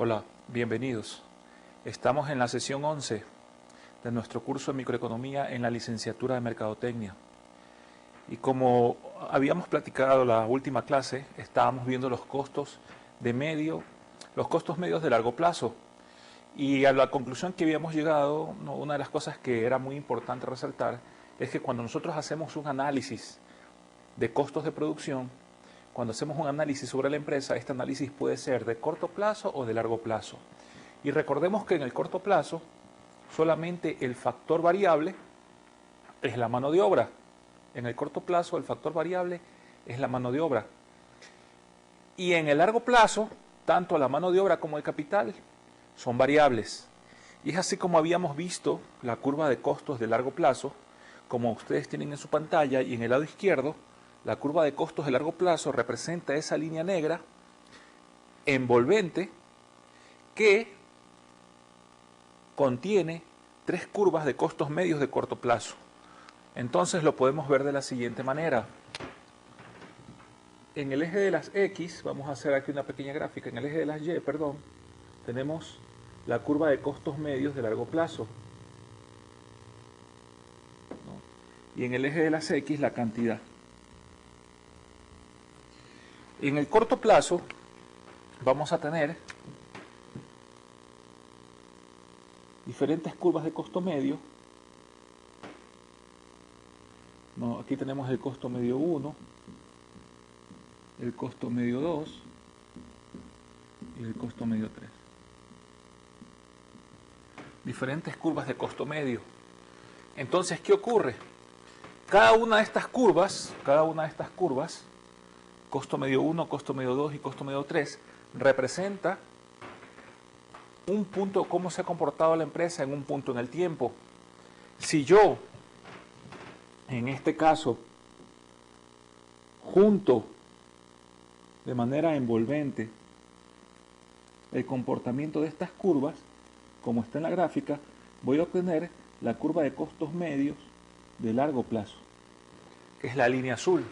Hola, bienvenidos. Estamos en la sesión 11 de nuestro curso de microeconomía en la licenciatura de Mercadotecnia. Y como habíamos platicado la última clase, estábamos viendo los costos medios de largo plazo. Y a la conclusión que habíamos llegado, una de las cosas que era muy importante resaltar es que cuando nosotros hacemos un análisis de costos de producción, cuando hacemos un análisis sobre la empresa, este análisis puede ser de corto plazo o de largo plazo. Y recordemos que en el corto plazo solamente el factor variable es la mano de obra. En el corto plazo el factor variable es la mano de obra. Y en el largo plazo, tanto la mano de obra como el capital son variables. Y es así como habíamos visto la curva de costos de largo plazo, como ustedes tienen en su pantalla, y en el lado izquierdo, la curva de costos de largo plazo representa esa línea negra envolvente que contiene tres curvas de costos medios de corto plazo. Entonces lo podemos ver de la siguiente manera. En el eje de las X, vamos a hacer aquí una pequeña gráfica, en el eje de las Y, tenemos la curva de costos medios de largo plazo. Y en el eje de las X, la cantidad. En el corto plazo vamos a tener diferentes curvas de costo medio. Aquí tenemos el costo medio 1, el costo medio 2 y el costo medio 3. Diferentes curvas de costo medio. Entonces, ¿qué ocurre? Cada una de estas curvas, costo medio 1, costo medio 2 y costo medio 3, representa un punto, cómo se ha comportado la empresa en un punto en el tiempo. Si yo, en este caso, junto de manera envolvente el comportamiento de estas curvas, como está en la gráfica, voy a obtener la curva de costos medios de largo plazo, que es la línea azul,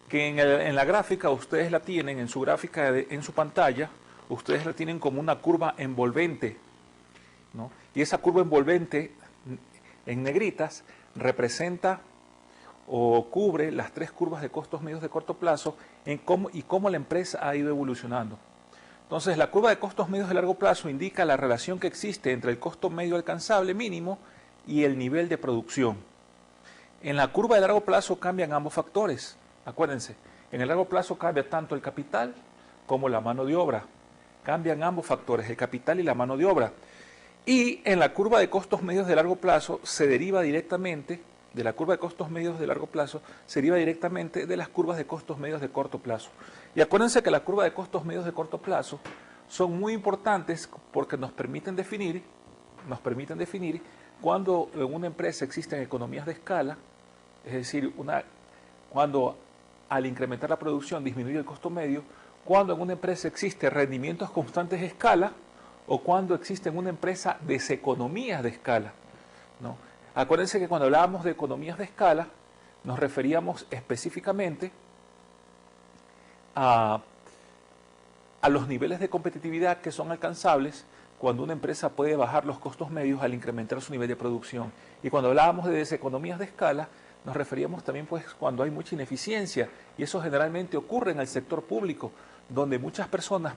que en la gráfica ustedes la tienen, en su gráfica, en su pantalla, ustedes la tienen como una curva envolvente, ¿no? Y esa curva envolvente en negritas representa o cubre las tres curvas de costos medios de corto plazo y cómo la empresa ha ido evolucionando. Entonces, la curva de costos medios de largo plazo indica la relación que existe entre el costo medio alcanzable mínimo y el nivel de producción. En la curva de largo plazo cambian ambos factores. Acuérdense, en el largo plazo cambia tanto el capital como la mano de obra. Cambian ambos factores, el capital y la mano de obra. Y en la curva de costos medios de largo plazo se deriva directamente, de la curva de costos medios de largo plazo, se deriva directamente de las curvas de costos medios de corto plazo. Y acuérdense que la curva de costos medios de corto plazo son muy importantes porque nos permiten definir cuando en una empresa existen economías de escala, es decir, cuando al incrementar la producción disminuye el costo medio, cuando en una empresa existe rendimientos constantes de escala o cuando existe en una empresa deseconomías de escala, ¿no? Acuérdense que cuando hablábamos de economías de escala nos referíamos específicamente a los niveles de competitividad que son alcanzables cuando una empresa puede bajar los costos medios al incrementar su nivel de producción. Y cuando hablábamos de deseconomías de escala, nos referíamos también pues cuando hay mucha ineficiencia, y eso generalmente ocurre en el sector público, donde muchas personas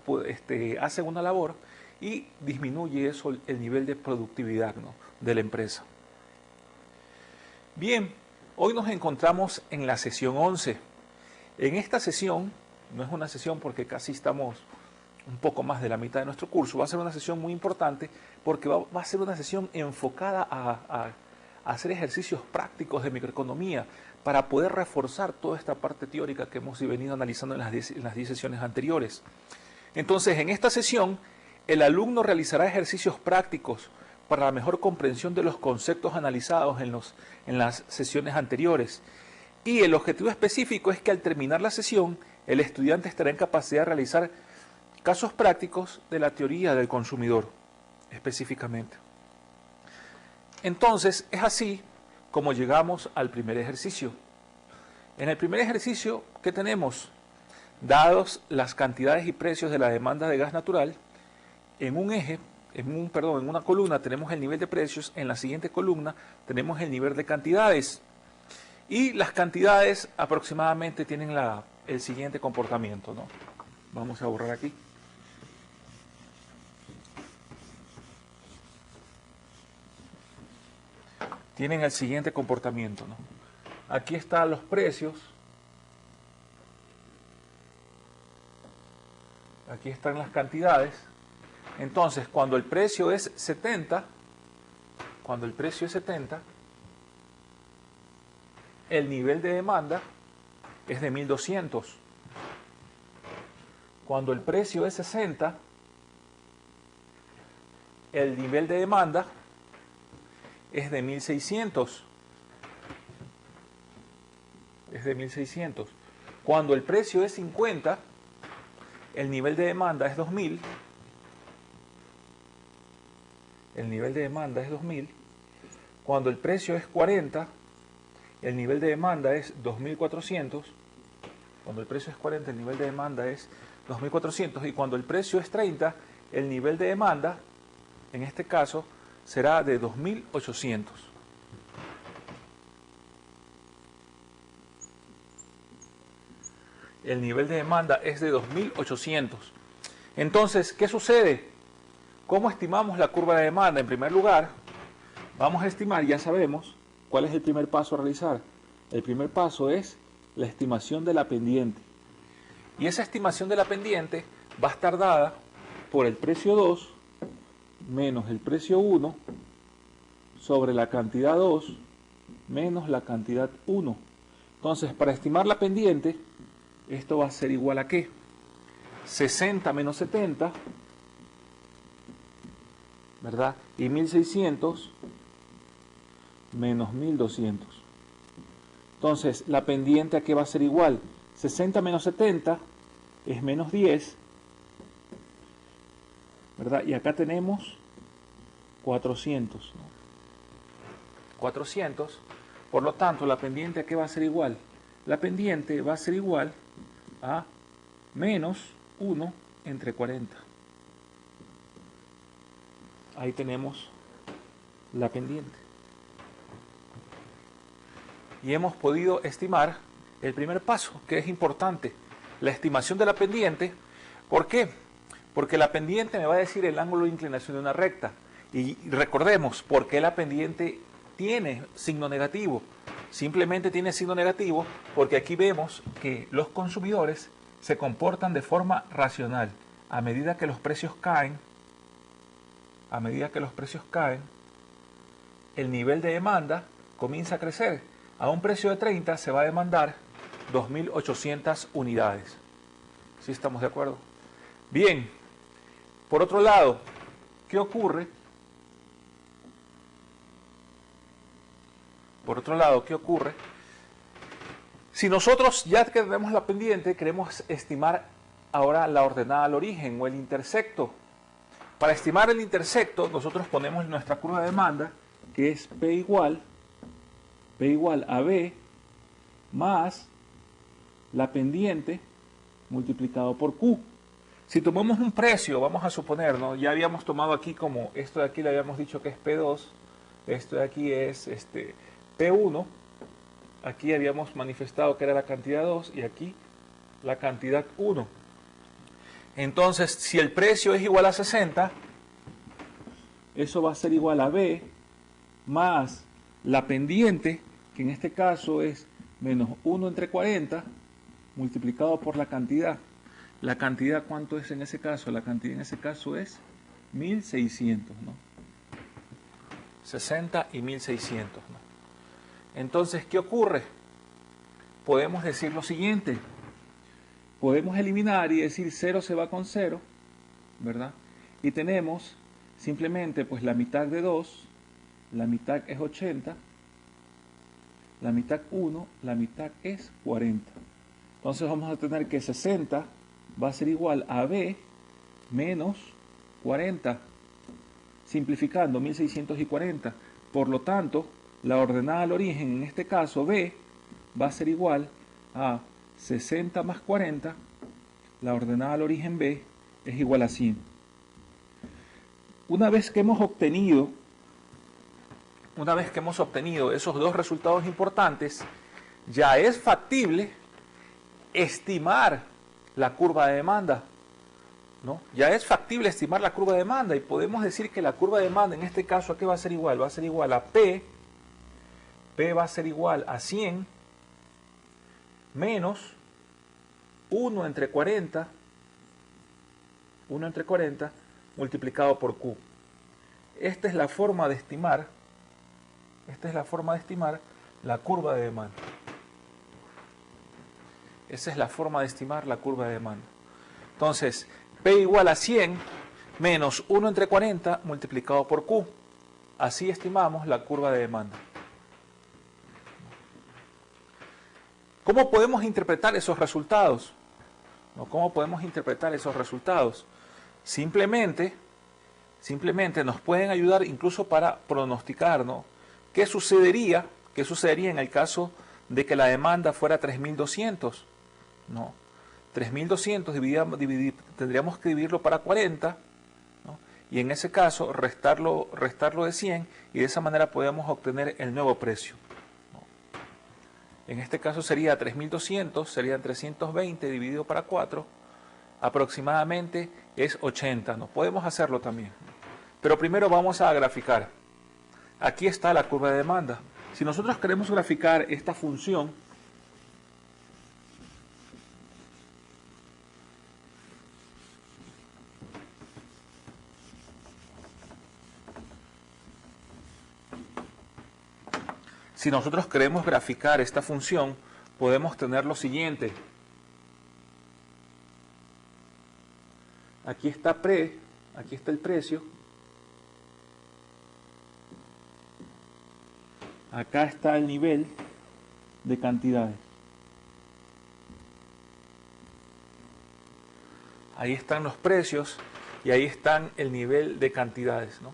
hacen una labor y disminuye eso el nivel de productividad, ¿no?, de la empresa. Bien, hoy nos encontramos en la sesión 11. En esta sesión, no es una sesión porque casi estamos un poco más de la mitad de nuestro curso, va a ser una sesión muy importante porque va a ser una sesión enfocada a hacer ejercicios prácticos de microeconomía para poder reforzar toda esta parte teórica que hemos venido analizando en las 10 sesiones anteriores. Entonces, en esta sesión, el alumno realizará ejercicios prácticos para la mejor comprensión de los conceptos analizados en las sesiones anteriores. Y el objetivo específico es que al terminar la sesión, el estudiante estará en capacidad de realizar casos prácticos de la teoría del consumidor, específicamente. Entonces, es así como llegamos al primer ejercicio. En el primer ejercicio, ¿qué tenemos? Dados las cantidades y precios de la demanda de gas natural en un eje, en una columna tenemos el nivel de precios, en la siguiente columna tenemos el nivel de cantidades. Y las cantidades aproximadamente tienen el siguiente comportamiento, ¿no? Vamos a borrar aquí. Tienen el siguiente comportamiento, ¿no? Aquí están los precios. Aquí están las cantidades. Entonces, cuando el precio es 70, el nivel de demanda es de 1200. Cuando el precio es 60, el nivel de demanda es de 1600. Cuando el precio es 50, el nivel de demanda es 2000. Cuando el precio es 40, el nivel de demanda es 2400. Cuando el precio es 40, el nivel de demanda es 2400. Y cuando el precio es 30, el nivel de demanda, en este caso, será de 2800. El nivel de demanda es de 2800. Entonces, ¿qué sucede? ¿Cómo estimamos la curva de demanda? En primer lugar, vamos a estimar, ya sabemos, ¿cuál es el primer paso a realizar? El primer paso es la estimación de la pendiente. Y esa estimación de la pendiente va a estar dada por el precio 2 menos el precio 1 sobre la cantidad 2 menos la cantidad 1. Entonces, para estimar la pendiente, esto va a ser igual a ¿qué? 60 menos 70, ¿verdad? Y 1600 menos 1200. Entonces, la pendiente ¿a qué va a ser igual? 60 menos 70 es menos 10, ¿verdad? Y acá tenemos 400, ¿no? 400, por lo tanto, la pendiente ¿a qué va a ser igual? La pendiente va a ser igual a menos 1 entre 40. Ahí tenemos la pendiente. Y hemos podido estimar el primer paso, que es importante, la estimación de la pendiente. ¿Por qué? Porque la pendiente me va a decir el ángulo de inclinación de una recta. Y recordemos, ¿por qué la pendiente tiene signo negativo? Simplemente tiene signo negativo porque aquí vemos que los consumidores se comportan de forma racional. A medida que los precios caen, el nivel de demanda comienza a crecer. A un precio de 30 se va a demandar 2.800 unidades. ¿Sí estamos de acuerdo? Bien, por otro lado, ¿qué ocurre? Si nosotros, ya que tenemos la pendiente, queremos estimar ahora la ordenada al origen o el intersecto. Para estimar el intersecto, nosotros ponemos nuestra curva de demanda, que es P igual a B más la pendiente multiplicado por Q. Si tomamos un precio, vamos a suponer, ¿no? Ya habíamos tomado aquí como, esto de aquí le habíamos dicho que es P2, esto de aquí es P1, aquí habíamos manifestado que era la cantidad 2 y aquí la cantidad 1. Entonces, si el precio es igual a 60, eso va a ser igual a B más la pendiente, que en este caso es menos 1 entre 40, multiplicado por la cantidad. La cantidad, ¿cuánto es en ese caso? La cantidad en ese caso es 1600, ¿no? 60 y 1600, ¿no? Entonces, ¿qué ocurre? Podemos decir lo siguiente. Podemos eliminar y decir 0 se va con 0, ¿verdad? Y tenemos simplemente pues la mitad de 2, la mitad es 80, la mitad 1, la mitad es 40. Entonces vamos a tener que 60 va a ser igual a B menos 40, simplificando 1600 y 40. Por lo tanto, la ordenada al origen, en este caso B, va a ser igual a 60 más 40, la ordenada al origen B es igual a 100. una vez que hemos obtenido esos dos resultados importantes, ya es factible estimar la curva de demanda, ¿no? Ya es factible estimar la curva de demanda y podemos decir que la curva de demanda en este caso ¿a qué va a ser igual? Va a ser igual a P va a ser igual a 100 menos 1 entre 40 multiplicado por Q. Esta es la forma de estimar la curva de demanda. Esa es la forma de estimar la curva de demanda. Entonces, P igual a 100 menos 1 entre 40 multiplicado por Q. Así estimamos la curva de demanda. ¿Cómo podemos interpretar esos resultados? ¿Cómo podemos interpretar esos resultados? Simplemente nos pueden ayudar incluso para pronosticar, ¿no? ¿Qué sucedería en el caso de que la demanda fuera 3200? ¿No? 3200 tendríamos que dividirlo para 40, ¿no? Y en ese caso restarlo de 100 y de esa manera podemos obtener el nuevo precio. En este caso sería 3200, serían 320 dividido para 4, aproximadamente es 80, ¿no? Podemos hacerlo también. Pero primero vamos a graficar. Aquí está la curva de demanda. Si nosotros queremos graficar esta función, podemos tener lo siguiente. Aquí está aquí está el precio. Acá está el nivel de cantidades. Ahí están los precios y ahí están el nivel de cantidades, ¿no?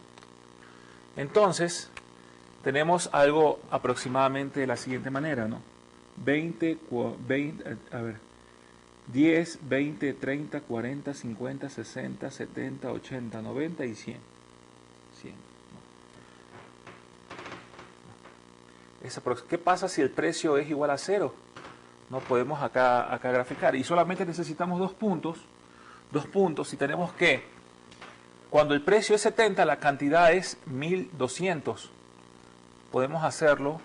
Entonces, tenemos algo aproximadamente de la siguiente manera, ¿no? 10, 20, 30, 40, 50, 60, 70, 80, 90 y 100. 100, ¿no? ¿Qué pasa si el precio es igual a 0? No podemos acá graficar y solamente necesitamos dos puntos y tenemos que cuando el precio es 70 la cantidad es 1200. Podemos hacerlo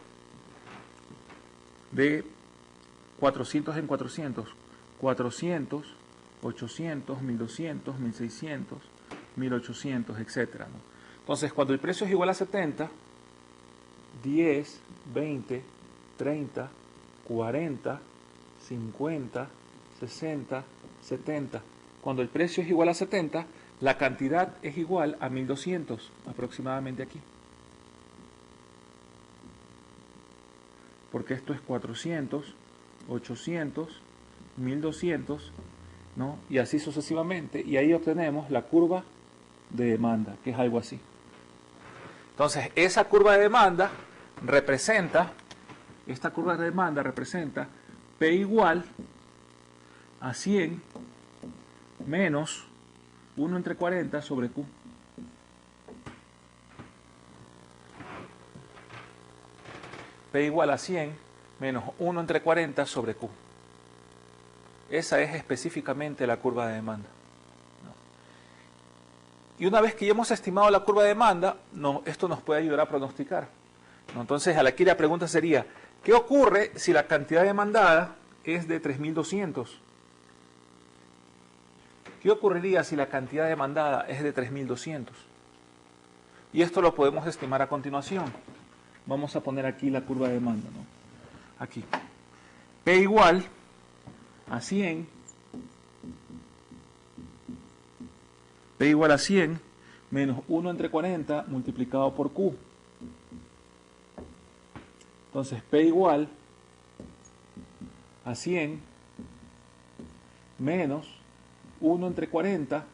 de 400 en 400, 400, 800, 1200, 1600, 1800, etc., ¿no? Entonces, cuando el precio es igual a 70, 10, 20, 30, 40, 50, 60, 70. Cuando el precio es igual a 70, la cantidad es igual a 1200, aproximadamente aquí. Porque esto es 400, 800, 1200, ¿no? Y así sucesivamente. Y ahí obtenemos la curva de demanda, que es algo así. Entonces, esta curva de demanda representa P igual a 100 menos 1 entre 40 sobre Q. P igual a 100 menos 1 entre 40 sobre Q. Esa es específicamente la curva de demanda. Y una vez que ya hemos estimado la curva de demanda, esto nos puede ayudar a pronosticar. Entonces, aquí la pregunta sería, ¿qué ocurre si la cantidad demandada es de 3200? ¿Qué ocurriría si la cantidad demandada es de 3200? Y esto lo podemos estimar a continuación. Vamos a poner aquí la curva de demanda, ¿no? Aquí. P igual a 100. P igual a 100 menos 1 entre 40 multiplicado por Q. Entonces, P igual a 100 menos 1 entre 40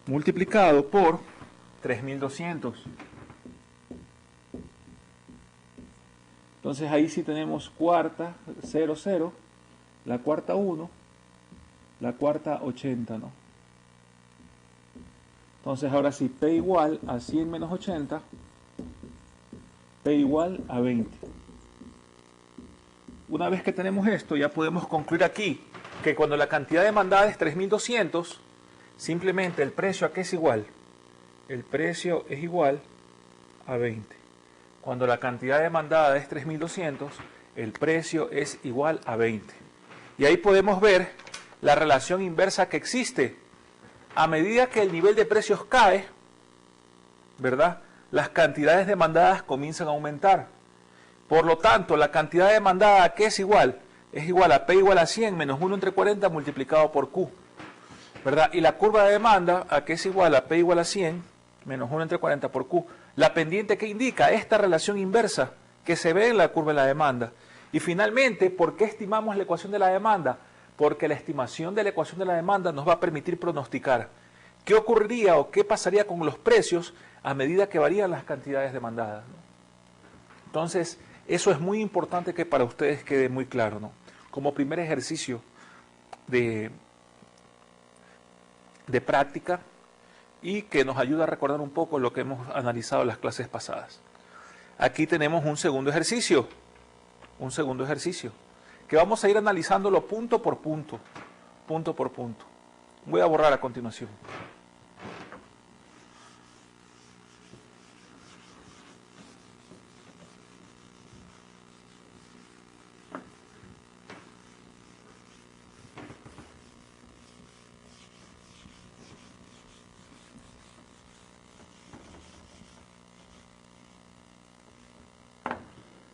multiplicado por 3200. Entonces ahí sí tenemos cuarta 0, 0, la cuarta 1, la cuarta 80, ¿no? Entonces ahora sí, P igual a 100 menos 80, P igual a 20. Una vez que tenemos esto, ya podemos concluir aquí que cuando la cantidad demandada es 3200, simplemente el precio ¿a qué es igual? El precio es igual a 20. Cuando la cantidad demandada es 3200, el precio es igual a 20. Y ahí podemos ver la relación inversa que existe. A medida que el nivel de precios cae, ¿verdad?, las cantidades demandadas comienzan a aumentar. Por lo tanto, la cantidad demandada ¿a qué es igual? Es igual a P igual a 100 menos 1 entre 40 multiplicado por Q, ¿verdad? Y la curva de demanda ¿a qué es igual? A P igual a 100 menos 1 entre 40 por Q. La pendiente que indica esta relación inversa que se ve en la curva de la demanda. Y finalmente, ¿por qué estimamos la ecuación de la demanda? Porque la estimación de la ecuación de la demanda nos va a permitir pronosticar qué ocurriría o qué pasaría con los precios a medida que varían las cantidades demandadas, ¿no? Entonces, eso es muy importante que para ustedes quede muy claro, ¿no? Como primer ejercicio de práctica y que nos ayuda a recordar un poco lo que hemos analizado en las clases pasadas. Aquí tenemos un segundo ejercicio, que vamos a ir analizándolo punto por punto. Voy a borrar a continuación.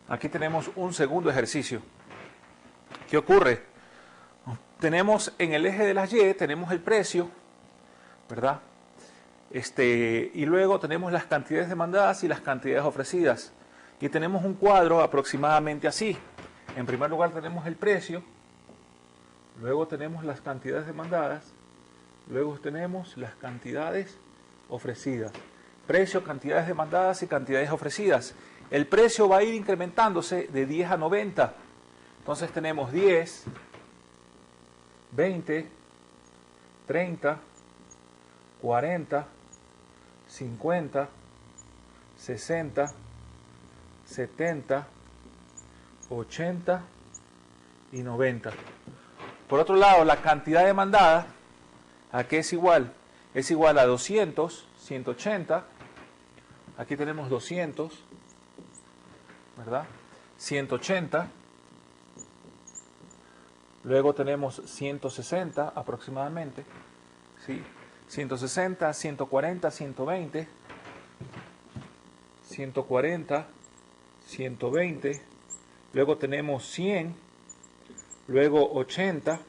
Aquí tenemos un segundo ejercicio. ¿Qué ocurre? Tenemos en el eje de las Y, tenemos el precio, ¿verdad? Y luego tenemos las cantidades demandadas y las cantidades ofrecidas. Y tenemos un cuadro aproximadamente así. En primer lugar tenemos el precio, luego tenemos las cantidades demandadas, luego tenemos las cantidades ofrecidas. Precio, cantidades demandadas y cantidades ofrecidas. El precio va a ir incrementándose de 10 a 90. Entonces tenemos 10, 20, 30, 40, 50, 60, 70, 80 y 90. Por otro lado, la cantidad demandada, ¿a qué es igual? Es igual a 200, 180. Aquí tenemos 200, ¿verdad? 180. Luego tenemos 160 aproximadamente, ¿sí? 160, 140, 120, 140, 120. Luego tenemos 100, luego 80,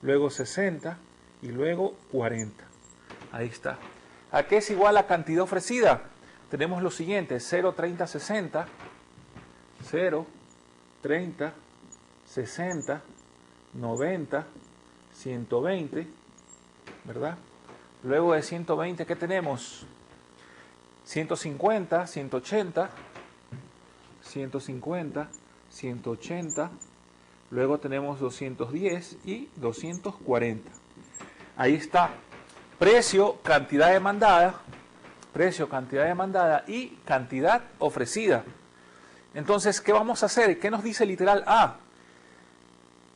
luego 60 y luego 40. Ahí está. ¿A qué es igual la cantidad ofrecida? Tenemos lo siguiente: 0, 30, 60, 0, 30, 60, 90, 120, ¿verdad? Luego de 120, ¿qué tenemos? 150, 180, 150, 180, luego tenemos 210 y 240. Ahí está. Precio, cantidad demandada y cantidad ofrecida. Entonces, ¿qué vamos a hacer? ¿Qué nos dice el literal A?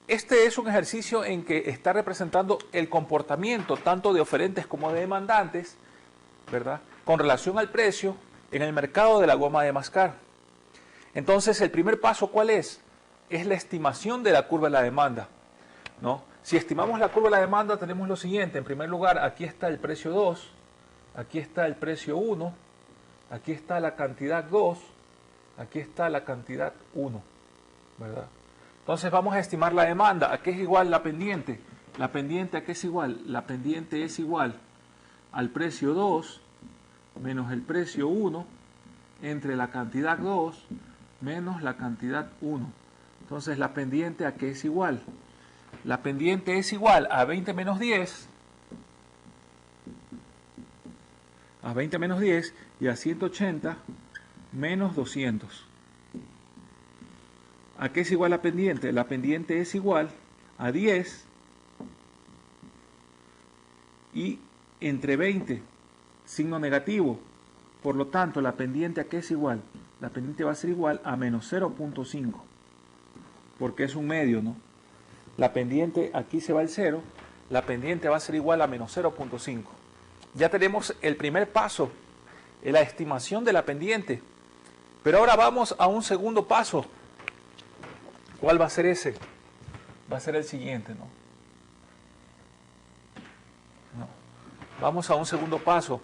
Este es un ejercicio en que está representando el comportamiento tanto de oferentes como de demandantes, ¿verdad?, con relación al precio en el mercado de la goma de mascar. Entonces, el primer paso, ¿cuál es? Es la estimación de la curva de la demanda, ¿no? Si estimamos la curva de la demanda, tenemos lo siguiente. En primer lugar, aquí está el precio 2, aquí está el precio 1, aquí está la cantidad 2, aquí está la cantidad 1, ¿verdad? Entonces vamos a estimar la demanda. ¿A qué es igual la pendiente? La pendiente ¿a qué es igual? La pendiente es igual al precio 2 menos el precio 1 entre la cantidad 2 menos la cantidad 1. Entonces la pendiente ¿a qué es igual? La pendiente es igual a 20 menos 10, y a 180 menos 200. ¿A qué es igual la pendiente? La pendiente es igual a 10 y entre 20 signo negativo. Por lo tanto, la pendiente ¿a qué es igual? La pendiente va a ser igual a menos 0.5, porque es un medio, ¿no? La pendiente, aquí se va el 0, la pendiente va a ser igual a menos 0.5. Ya tenemos el primer paso, la estimación de la pendiente. Pero ahora vamos a un segundo paso. ¿Cuál va a ser ese? Va a ser el siguiente, ¿no? Vamos a un segundo paso.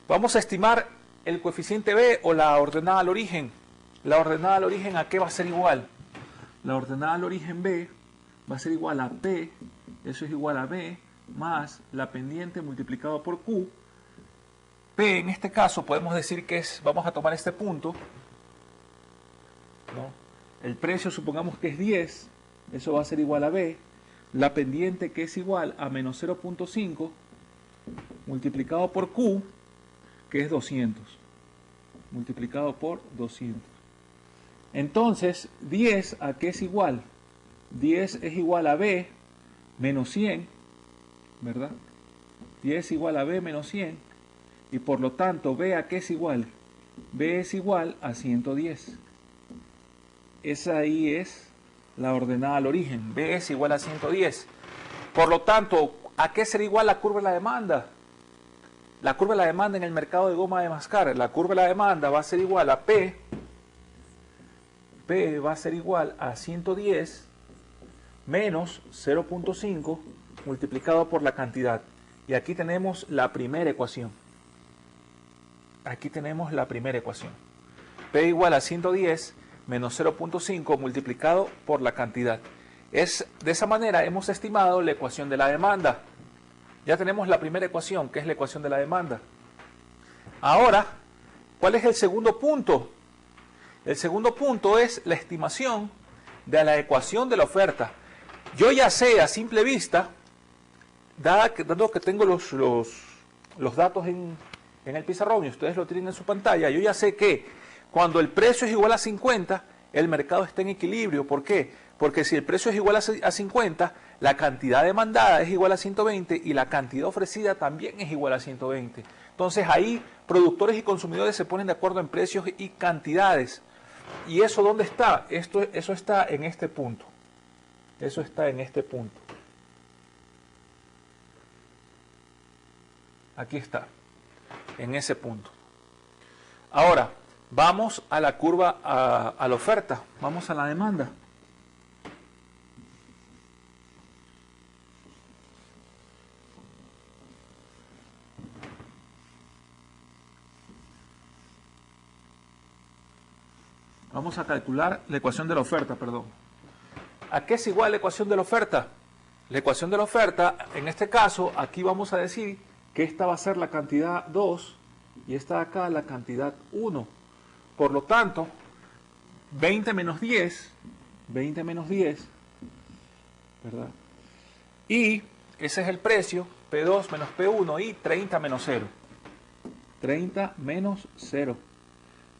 Vamos a estimar el coeficiente B o la ordenada al origen. La ordenada al origen ¿a qué va a ser igual? La ordenada al origen B va a ser igual a P, eso es igual a B, más la pendiente multiplicado por Q. P en este caso podemos decir que es, vamos a tomar este punto, ¿no? El precio supongamos que es 10, eso va a ser igual a B, la pendiente que es igual a menos 0.5 multiplicado por Q, que es 200, multiplicado por 200. Entonces, 10 ¿a qué es igual? 10 es igual a B menos 100, ¿verdad? 10 es igual a B menos 100, y por lo tanto, B ¿a qué es igual? B es igual a 110. Esa ahí es la ordenada al origen. B es igual a 110. Por lo tanto, ¿a qué será igual la curva de la demanda? La curva de la demanda en el mercado de goma de mascar. La curva de la demanda va a ser igual a P. P va a ser igual a 110 menos 0.5 multiplicado por la cantidad. Y aquí tenemos la primera ecuación. Aquí tenemos la primera ecuación. P igual a 110 menos 0.5 multiplicado por la cantidad. De esa manera hemos estimado la ecuación de la demanda. Ya tenemos la primera ecuación, que es la ecuación de la demanda. Ahora, ¿cuál es el segundo punto? El segundo punto es la estimación de la ecuación de la oferta. Yo ya sé a simple vista, dado que tengo los datos en el pizarrón y ustedes lo tienen en su pantalla, yo ya sé que cuando el precio es igual a 50, el mercado está en equilibrio. ¿Por qué? Porque si el precio es igual a 50, la cantidad demandada es igual a 120 y la cantidad ofrecida también es igual a 120. Entonces ahí productores y consumidores se ponen de acuerdo en precios y cantidades. ¿Y eso dónde está? Eso está en este punto. Eso está en este punto. Aquí está, en ese punto. Ahora, vamos a la curva, a la oferta, vamos a la demanda. Vamos a calcular la ecuación de la oferta, perdón. ¿A qué es igual la ecuación de la oferta? La ecuación de la oferta, en este caso, aquí vamos a decir que esta va a ser la cantidad 2 y esta de acá la cantidad 1. Por lo tanto, 20 menos 10, ¿verdad? Y ese es el precio, P2 menos P1 y 30 menos 0. 30 menos 0.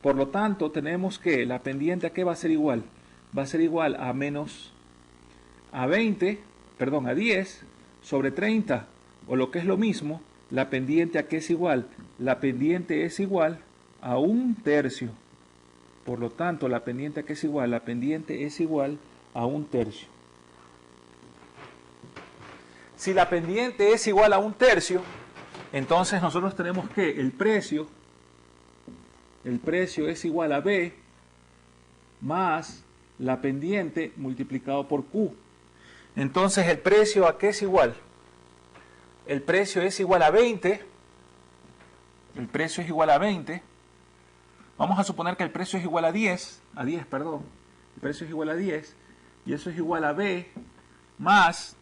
Por lo tanto, tenemos que la pendiente ¿a qué va a ser igual? Va a ser igual a menos a 10 sobre 30, o lo que es lo mismo, la pendiente ¿a qué es igual? La pendiente es igual a 1/3. Por lo tanto, la pendiente ¿a qué es igual? La pendiente es igual a 1/3. Si la pendiente es igual a 1/3, entonces nosotros tenemos que el precio es igual a B más la pendiente multiplicado por Q. Entonces, ¿el precio a qué es igual? El precio es igual a 20. El precio es igual a 20. Vamos a suponer que el precio es igual a 10. El precio es igual a 10. Y eso es igual a B más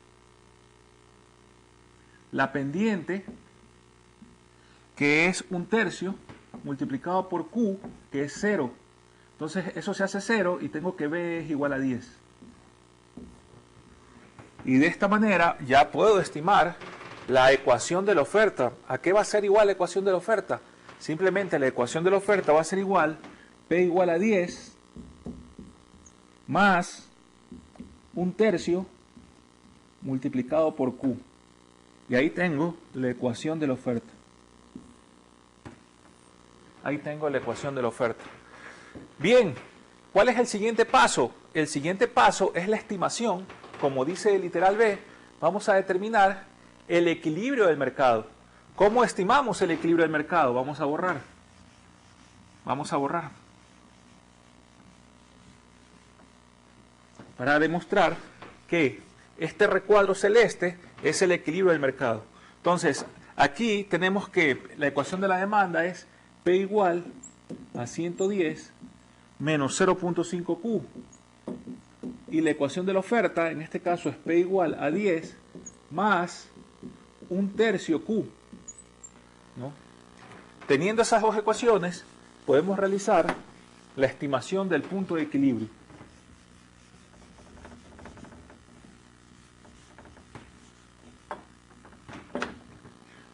la pendiente, que es 1/3, multiplicado por Q, que es 0. Entonces, eso se hace 0 y tengo que B es igual a 10. Y de esta manera ya puedo estimar la ecuación de la oferta. ¿A qué va a ser igual la ecuación de la oferta? Simplemente la ecuación de la oferta va a ser igual, P igual a 10 más 1/3 multiplicado por Q. Y ahí tengo la ecuación de la oferta. Ahí tengo la ecuación de la oferta. Bien, ¿cuál es el siguiente paso? El siguiente paso es la estimación. Como dice el literal B, vamos a determinar el equilibrio del mercado. ¿Cómo estimamos el equilibrio del mercado? Vamos a borrar. Vamos a borrar. Para demostrar que este recuadro celeste es el equilibrio del mercado. Entonces, aquí tenemos que la ecuación de la demanda es P igual a 110 menos 0.5 Q. Y la ecuación de la oferta, en este caso, es P igual a 10 más 1/3 Q, ¿no? Teniendo esas dos ecuaciones, podemos realizar la estimación del punto de equilibrio.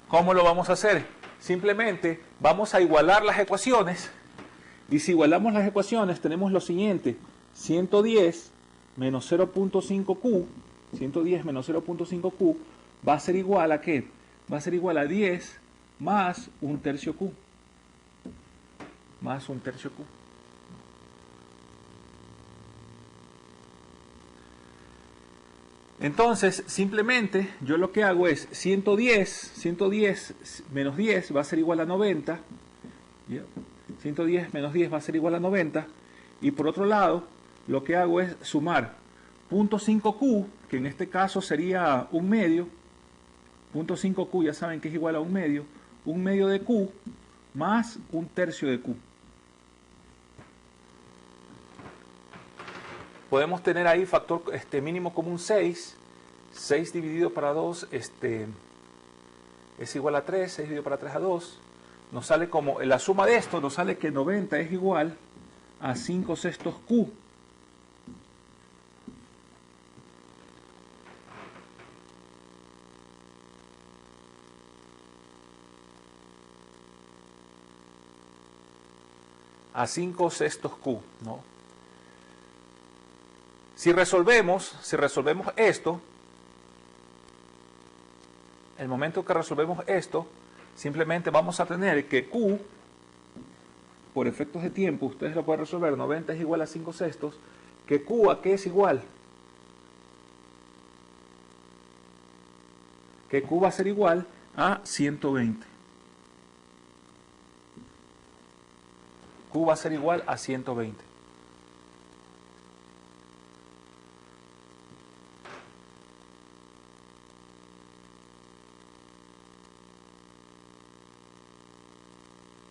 ¿Cómo lo vamos a hacer? Simplemente vamos a igualar las ecuaciones. Y si igualamos las ecuaciones, tenemos lo siguiente: 110 menos 0.5 Q, 110 menos 0.5 Q, va a ser igual a ¿qué? Va a ser igual a 10 más 1/3 Q. Más 1/3 Q. Entonces, simplemente, yo lo que hago es 110 menos 10 va a ser igual a 90. 110 menos 10 va a ser igual a 90. Y por otro lado, lo que hago es sumar 0.5Q, que en este caso sería 1/2. 0.5Q ya saben que es igual a 1/2. 1/2 de Q más 1/3 de Q. Podemos tener ahí factor mínimo común 6. 6 dividido para 2 es igual a 3. 6 dividido para 3 a 2. Nos sale como, la suma de esto nos sale que 90 es igual a 5/6 Q. A 5/6 Q, ¿no? Si resolvemos esto, el momento que resolvemos esto, simplemente vamos a tener que Q, por efectos de tiempo, ustedes lo pueden resolver, 90 es igual a 5/6, que Q a qué es igual. Que Q va a ser igual a 120. Q va a ser igual a 120.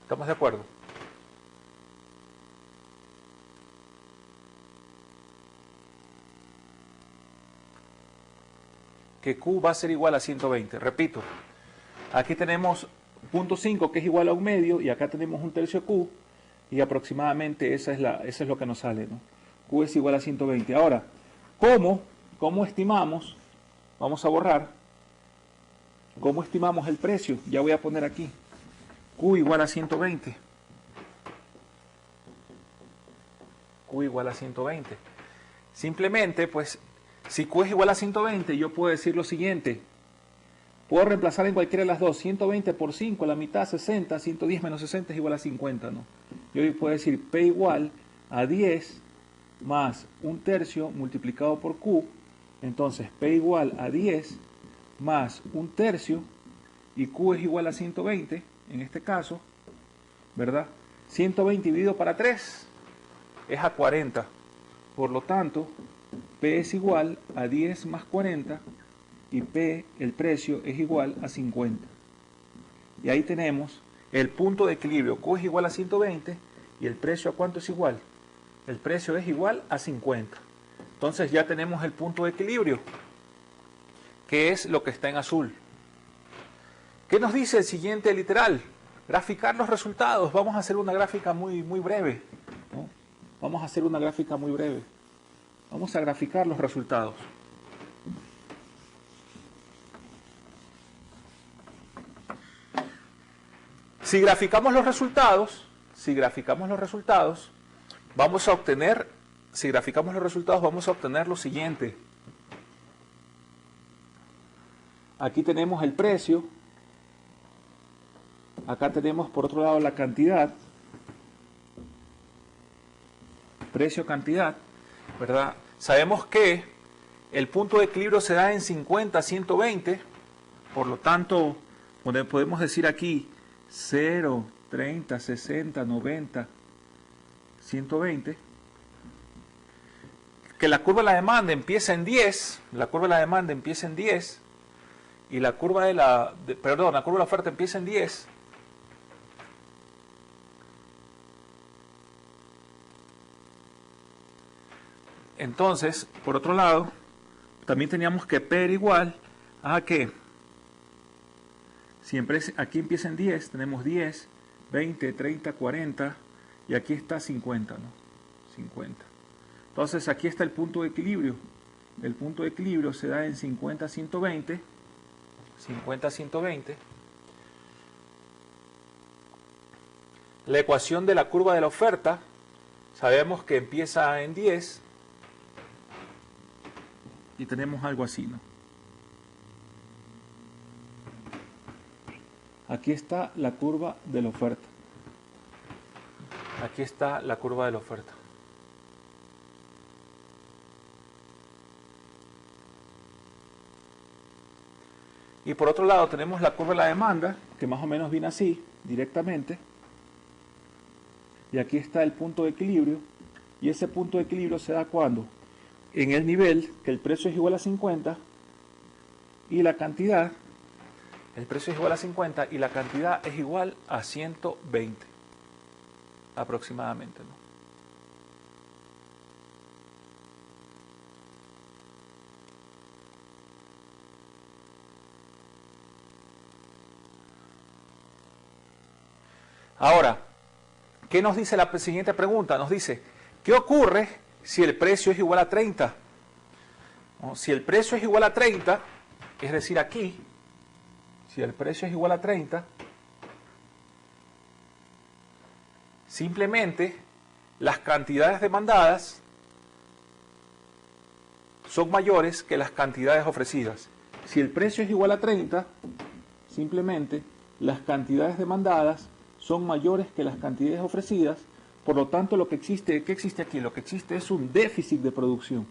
¿Estamos de acuerdo? Que Q va a ser igual a 120. Repito, aquí tenemos 0.5 que es igual a 1/2 y acá tenemos 1/3 Q y aproximadamente eso es lo que nos sale, ¿no? Q es igual a 120. Ahora, ¿cómo estimamos? Vamos a borrar. ¿Cómo estimamos el precio? Ya voy a poner aquí. Q igual a 120. Q igual a 120. Simplemente, pues, si Q es igual a 120, yo puedo decir lo siguiente. Puedo reemplazar en cualquiera de las dos. 120 por 5, la mitad 60. 110 menos 60 es igual a 50, ¿no? Yo puedo decir P igual a 10 más 1/3 multiplicado por Q. Entonces, P igual a 10 más 1/3 y Q es igual a 120, en este caso, ¿verdad? 120 dividido para 3 es a 40. Por lo tanto, P es igual a 10 más 40 y P, el precio, es igual a 50. Y ahí tenemos el punto de equilibrio. Q es igual a 120 y el precio, ¿a cuánto es igual? El precio es igual a 50. Entonces ya tenemos el punto de equilibrio, que es lo que está en azul. ¿Qué nos dice el siguiente literal? Graficar los resultados. Vamos a hacer una gráfica muy breve, ¿no? Vamos a hacer una gráfica muy breve. Vamos a graficar los resultados. Si graficamos los resultados, vamos a obtener lo siguiente. Aquí tenemos el precio. Acá tenemos por otro lado la cantidad. precio-cantidad, ¿verdad? Sabemos que el punto de equilibrio se da en 50, 120, por lo tanto, podemos decir aquí 0, 30, 60, 90, 120, que la curva de la demanda empieza en 10, la curva de la demanda empieza en 10, y la curva de la curva de la oferta empieza en 10. Entonces, por otro lado, también teníamos que P era igual a que, siempre aquí empieza en 10, tenemos 10, 20, 30, 40, y aquí está 50, ¿no? 50. Entonces, aquí está el punto de equilibrio. El punto de equilibrio se da en 50, 120. 50, 120. La ecuación de la curva de la oferta, sabemos que empieza en 10. Y tenemos algo así, ¿no? Aquí está la curva de la oferta. Aquí está la curva de la oferta. Y por otro lado tenemos la curva de la demanda, que más o menos viene así, directamente. Y aquí está el punto de equilibrio. Y ese punto de equilibrio se da cuando, en el nivel, que el precio es igual a 50, y la cantidad, el precio es igual a 50, y la cantidad es igual a 120, aproximadamente, ¿no? Ahora, ¿qué nos dice la siguiente pregunta? Nos dice, ¿qué ocurre si el precio es igual a 30? ¿No? Si el precio es igual a 30, es decir, aquí, si el precio es igual a 30, simplemente las cantidades demandadas son mayores que las cantidades ofrecidas. Si el precio es igual a 30, simplemente las cantidades demandadas son mayores que las cantidades ofrecidas. Por lo tanto, lo que existe, ¿qué existe aquí? Lo que existe es un déficit de producción.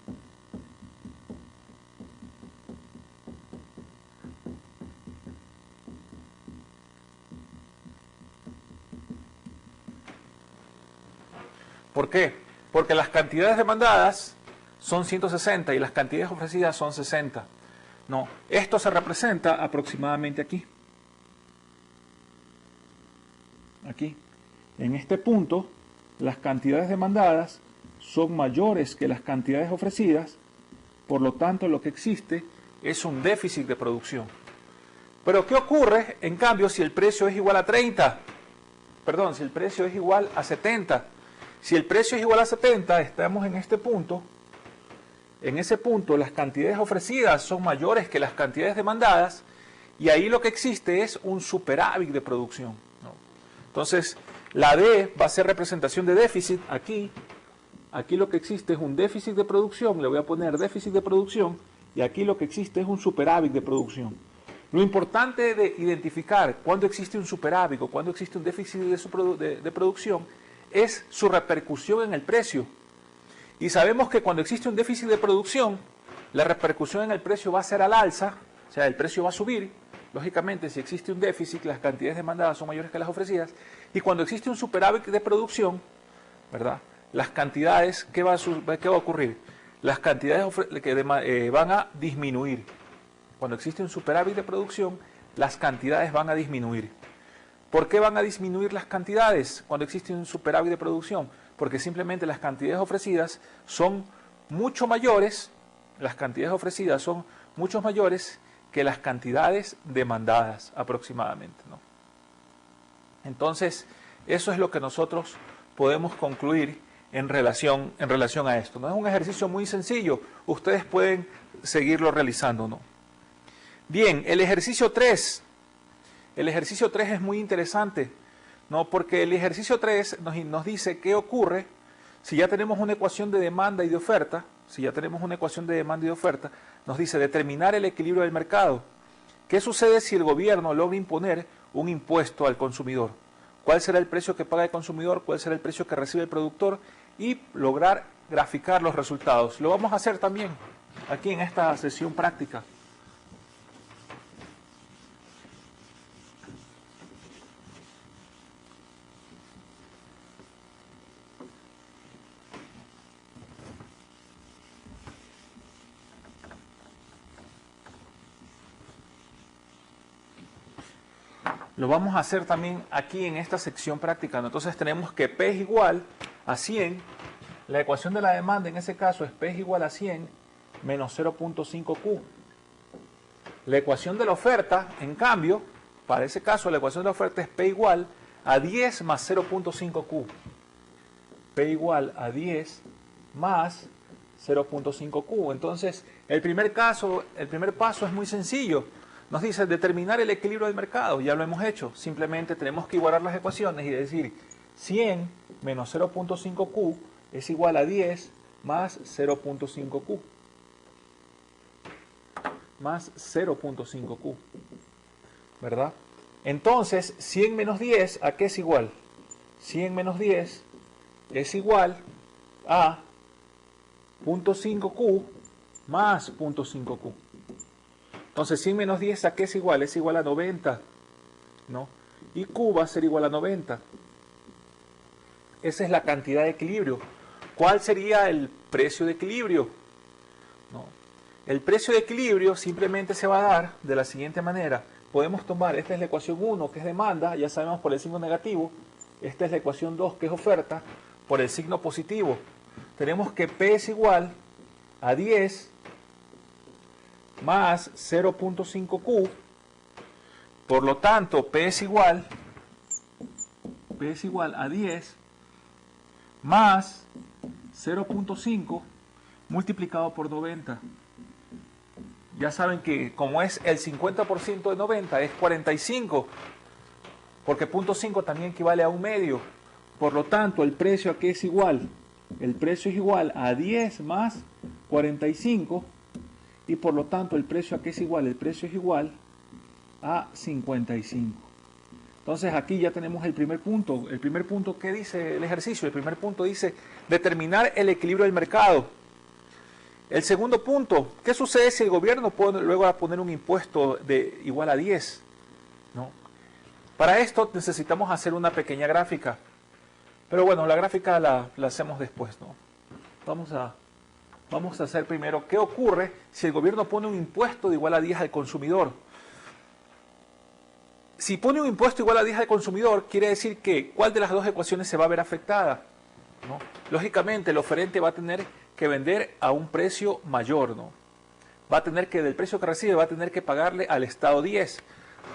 ¿Por qué? Porque las cantidades demandadas son 160 y las cantidades ofrecidas son 60. No, esto se representa aproximadamente aquí. Aquí. En este punto, las cantidades demandadas son mayores que las cantidades ofrecidas, por lo tanto lo que existe es un déficit de producción. Pero ¿qué ocurre en cambio si el precio es igual a 30? Perdón, si el precio es igual a 70. Si el precio es igual a 70, estamos en este punto. En ese punto las cantidades ofrecidas son mayores que las cantidades demandadas y ahí lo que existe es un superávit de producción, ¿no? Entonces, la D va a ser representación de déficit aquí. Aquí lo que existe es un déficit de producción, le voy a poner déficit de producción, y aquí lo que existe es un superávit de producción. Lo importante de identificar cuándo existe un superávit o cuándo existe un déficit de producción es su repercusión en el precio. Y sabemos que cuando existe un déficit de producción, la repercusión en el precio va a ser al alza, o sea, el precio va a subir. Lógicamente, si existe un déficit, las cantidades demandadas son mayores que las ofrecidas. Y cuando existe un superávit de producción, ¿verdad? Las cantidades, ¿qué va a ocurrir? Las cantidades van a disminuir. Cuando existe un superávit de producción, las cantidades van a disminuir. ¿Por qué van a disminuir las cantidades cuando existe un superávit de producción? Porque simplemente las cantidades ofrecidas son mucho mayores, las cantidades ofrecidas son mucho mayores que las cantidades demandadas aproximadamente, ¿no? Entonces, eso es lo que nosotros podemos concluir en relación a esto, ¿no? Es un ejercicio muy sencillo, ustedes pueden seguirlo realizando, ¿no? Bien, el ejercicio 3. El ejercicio 3 es muy interesante, ¿no? Porque el ejercicio 3 nos dice qué ocurre si ya tenemos una ecuación de demanda y de oferta. Si ya tenemos una ecuación de demanda y de oferta, nos dice determinar el equilibrio del mercado. ¿Qué sucede si el gobierno logra imponer un impuesto al consumidor? ¿Cuál será el precio que paga el consumidor? ¿Cuál será el precio que recibe el productor? y lograr graficar los resultados. Lo vamos a hacer también aquí en esta sesión práctica. Lo vamos a hacer también aquí en esta sección práctica. Entonces tenemos que P es igual a 100. La ecuación de la demanda en ese caso es P es igual a 100 menos 0.5Q. La ecuación de la oferta, en cambio, para ese caso la ecuación de la oferta es P igual a 10 más 0.5Q. P igual a 10 más 0.5Q. Entonces, el primer paso es muy sencillo. Nos dice determinar el equilibrio del mercado. Ya lo hemos hecho. Simplemente tenemos que igualar las ecuaciones y decir 100 menos 0.5Q es igual a 10 más 0.5Q. Más 0.5Q. ¿Verdad? Entonces, 100 menos 10, ¿a qué es igual? 100 menos 10 es igual a 0.5Q más 0.5Q. Entonces 100 menos 10, ¿a qué es igual? Es igual a 90, ¿no? Y Q va a ser igual a 90. Esa es la cantidad de equilibrio. ¿Cuál sería el precio de equilibrio? ¿No? El precio de equilibrio simplemente se va a dar de la siguiente manera. Podemos tomar, esta es la ecuación 1, que es demanda, ya sabemos por el signo negativo. Esta es la ecuación 2, que es oferta, por el signo positivo. Tenemos que P es igual a 10 más 0.5Q. Por lo tanto, P es igual a 10 más 0.5 multiplicado por 90. Ya saben que como es el 50% de 90 es 45, porque 0.5 también equivale a un medio. Por lo tanto, el precio ¿a qué es igual? El precio es igual a 10 más 45. Y por lo tanto, ¿el precio a qué es igual? El precio es igual a 55. Entonces aquí ya tenemos el primer punto. El primer punto, ¿qué dice el ejercicio? El primer punto dice determinar el equilibrio del mercado. El segundo punto, ¿qué sucede si el gobierno puede luego poner un impuesto de igual a 10? ¿No? Para esto necesitamos hacer una pequeña gráfica. Pero bueno, la gráfica la hacemos después, ¿no? Vamos a hacer primero qué ocurre si el gobierno pone un impuesto de igual a 10 al consumidor. Si pone un impuesto igual a 10 al consumidor, quiere decir que ¿cuál de las dos ecuaciones se va a ver afectada? ¿No? Lógicamente, el oferente va a tener que vender a un precio mayor, ¿no? Va a tener que, del precio que recibe, va a tener que pagarle al Estado 10.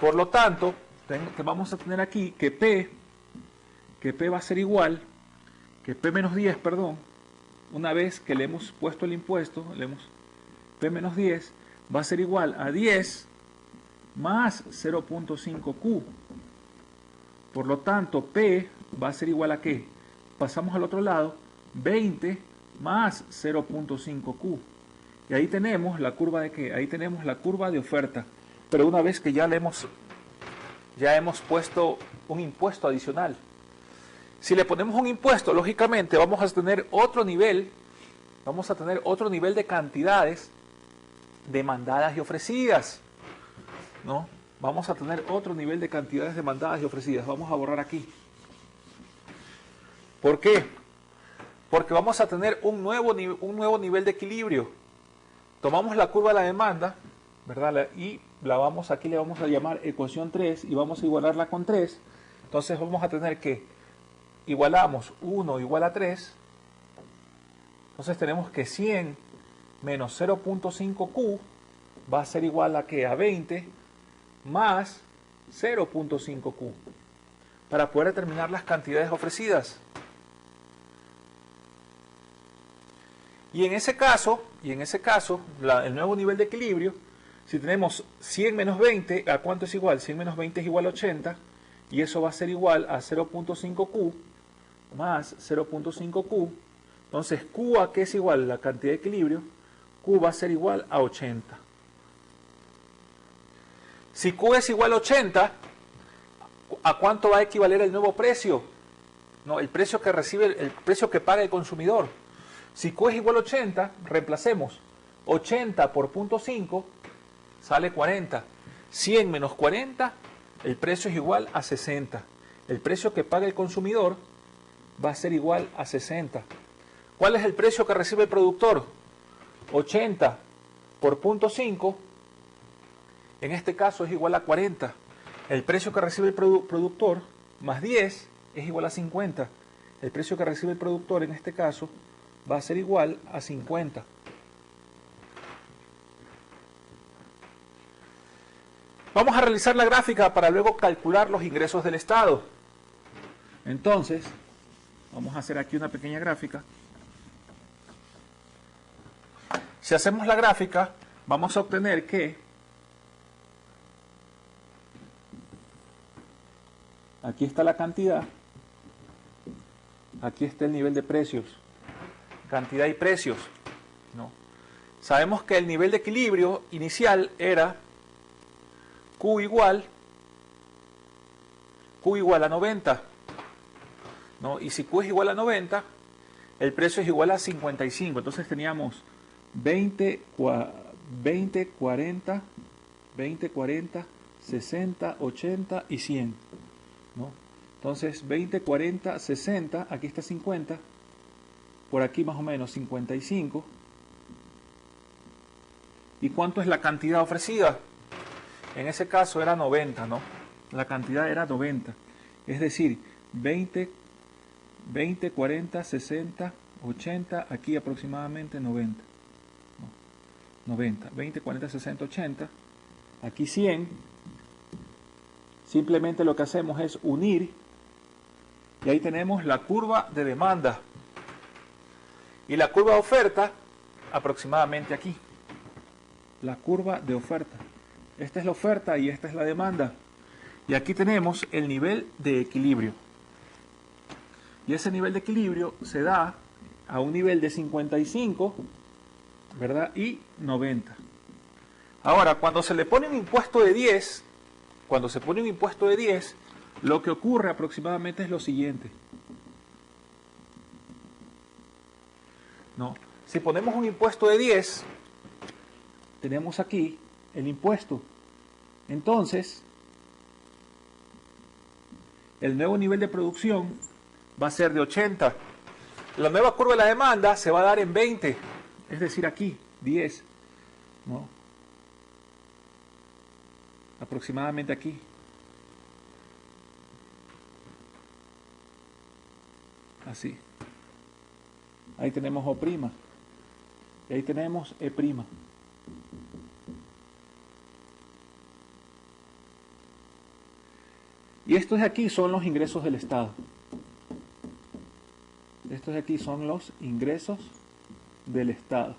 Por lo tanto, vamos a tener aquí que P va a ser igual, que P menos 10, perdón, una vez que le hemos puesto el impuesto, P menos 10, va a ser igual a 10 más 0.5Q. Por lo tanto, P va a ser igual a ¿qué? Pasamos al otro lado, 20 más 0.5Q. Y ahí tenemos la curva de ¿qué? Ahí tenemos la curva de oferta. Pero una vez que ya hemos puesto un impuesto adicional. Si le ponemos un impuesto, lógicamente vamos a tener otro nivel de cantidades demandadas y ofrecidas, ¿no? Vamos a tener otro nivel de cantidades demandadas y ofrecidas. Vamos a borrar aquí. ¿Por qué? Porque vamos a tener un nuevo nivel de equilibrio. Tomamos la curva de la demanda, ¿verdad? Y aquí le vamos a llamar ecuación 3 y vamos a igualarla con 3. Entonces vamos a tener que igualamos 1 igual a 3. Entonces tenemos que 100 menos 0.5Q va a ser igual a ¿qué? A 20 más 0.5Q para poder determinar las cantidades ofrecidas. Y en ese caso, el nuevo nivel de equilibrio, si tenemos 100 menos 20, ¿a cuánto es igual? 100 menos 20 es igual a 80, y eso va a ser igual a 0.5Q más 0.5Q. Entonces, Q a qué es igual, la cantidad de equilibrio, Q va a ser igual a 80. Si Q es igual a 80, ¿a cuánto va a equivaler el nuevo precio? No, el precio que recibe, el precio que paga el consumidor. Si Q es igual a 80, reemplacemos. 80 por 0.5 sale 40. 100 menos 40, el precio es igual a 60. El precio que paga el consumidor va a ser igual a 60. ¿Cuál es el precio que recibe el productor? 80 por 0.5, en este caso es igual a 40. El precio que recibe el productor más 10 es igual a 50. El precio que recibe el productor en este caso va a ser igual a 50. Vamos a realizar la gráfica para luego calcular los ingresos del Estado. Entonces, vamos a hacer aquí una pequeña gráfica. Si hacemos la gráfica, vamos a obtener que aquí está la cantidad, aquí está el nivel de precios, cantidad y precios, ¿no? Sabemos que el nivel de equilibrio inicial era Q igual a 90, ¿no? Y si Q es igual a 90, el precio es igual a 55. Entonces teníamos 20, 40, 60, 80 y 100, ¿no? Entonces 20, 40, 60, aquí está 50, por aquí más o menos 55. ¿Y cuánto es la cantidad ofrecida? En ese caso era 90, ¿no? La cantidad era 90. Es decir, 20, 40, 60, 80, aquí aproximadamente 90. ¿No? 90, 20, 40, 60, 80. Aquí 100. Simplemente lo que hacemos es unir. Y ahí tenemos la curva de demanda. Y la curva de oferta aproximadamente aquí. La curva de oferta. Esta es la oferta y esta es la demanda. Y aquí tenemos el nivel de equilibrio. Y ese nivel de equilibrio se da a un nivel de 55, ¿verdad? Y 90. Ahora, cuando se le pone un impuesto de 10, lo que ocurre aproximadamente es lo siguiente. ¿No? Si ponemos un impuesto de 10, tenemos aquí el impuesto. Entonces, el nuevo nivel de producción va a ser de 80. La nueva curva de la demanda se va a dar en 20, es decir, aquí, 10, ¿no? Aproximadamente aquí. Así. Ahí tenemos O'. Y ahí tenemos E'. Y estos de aquí son los ingresos del Estado. Estos de aquí son los ingresos del Estado.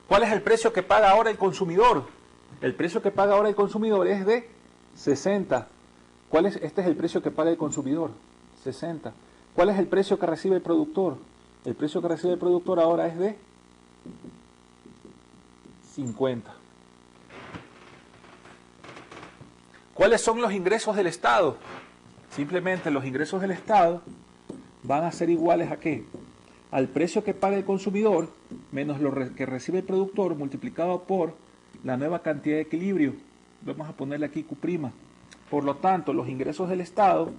¿Cuál es el precio que paga ahora el consumidor? El precio que paga ahora el consumidor es de 60. Este es el precio que paga el consumidor, 60. ¿Cuál es el precio que recibe el productor? El precio que recibe el productor ahora es de 50. ¿Cuáles son los ingresos del Estado? Simplemente los ingresos del Estado van a ser iguales ¿a qué? Al precio que paga el consumidor menos lo que recibe el productor multiplicado por la nueva cantidad de equilibrio. Vamos a ponerle aquí Q'. Por lo tanto, los ingresos del Estado,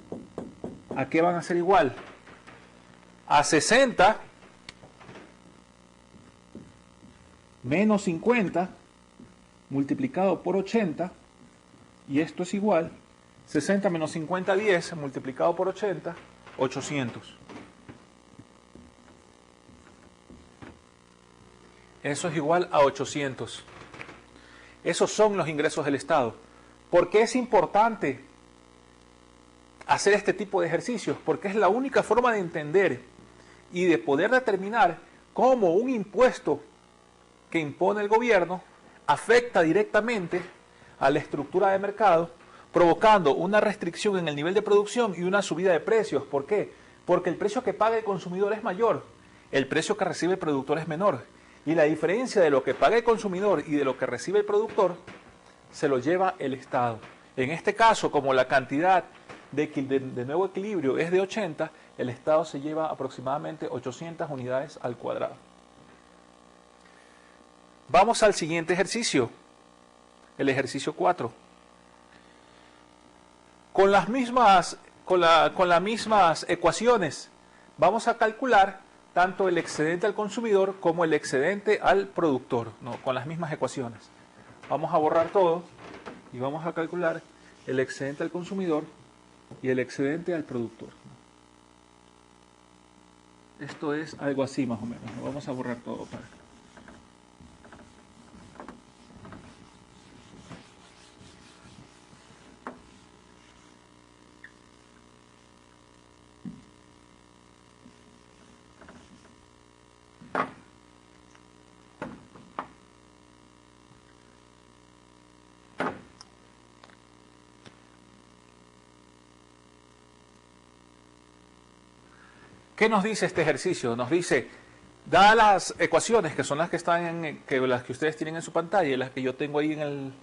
¿a qué van a ser igual? A 60 menos 50 multiplicado por 80, y esto es igual, 60 menos 50, 10, multiplicado por 80, 800. Eso es igual a 800. Esos son los ingresos del Estado. ¿Por qué es importante hacer este tipo de ejercicios? Porque es la única forma de entender y de poder determinar cómo un impuesto que impone el gobierno afecta directamente a la estructura de mercado, provocando una restricción en el nivel de producción y una subida de precios. ¿Por qué? Porque el precio que paga el consumidor es mayor, el precio que recibe el productor es menor. Y la diferencia de lo que paga el consumidor y de lo que recibe el productor se lo lleva el Estado. En este caso, como la cantidad de nuevo equilibrio es de 80, el estado se lleva aproximadamente 800 unidades al cuadrado. Vamos al siguiente ejercicio, el ejercicio 4. Con las mismas ecuaciones vamos a calcular tanto el excedente al consumidor como el excedente al productor, ¿no? Con las mismas ecuaciones. Vamos a borrar todo y vamos a calcular el excedente al consumidor y el excedente al productor. Esto es algo así más o menos. Vamos a borrar todo para... ¿Qué nos dice este ejercicio? Nos dice, dadas las ecuaciones que son las que están las que ustedes tienen en su pantalla y las que yo tengo ahí en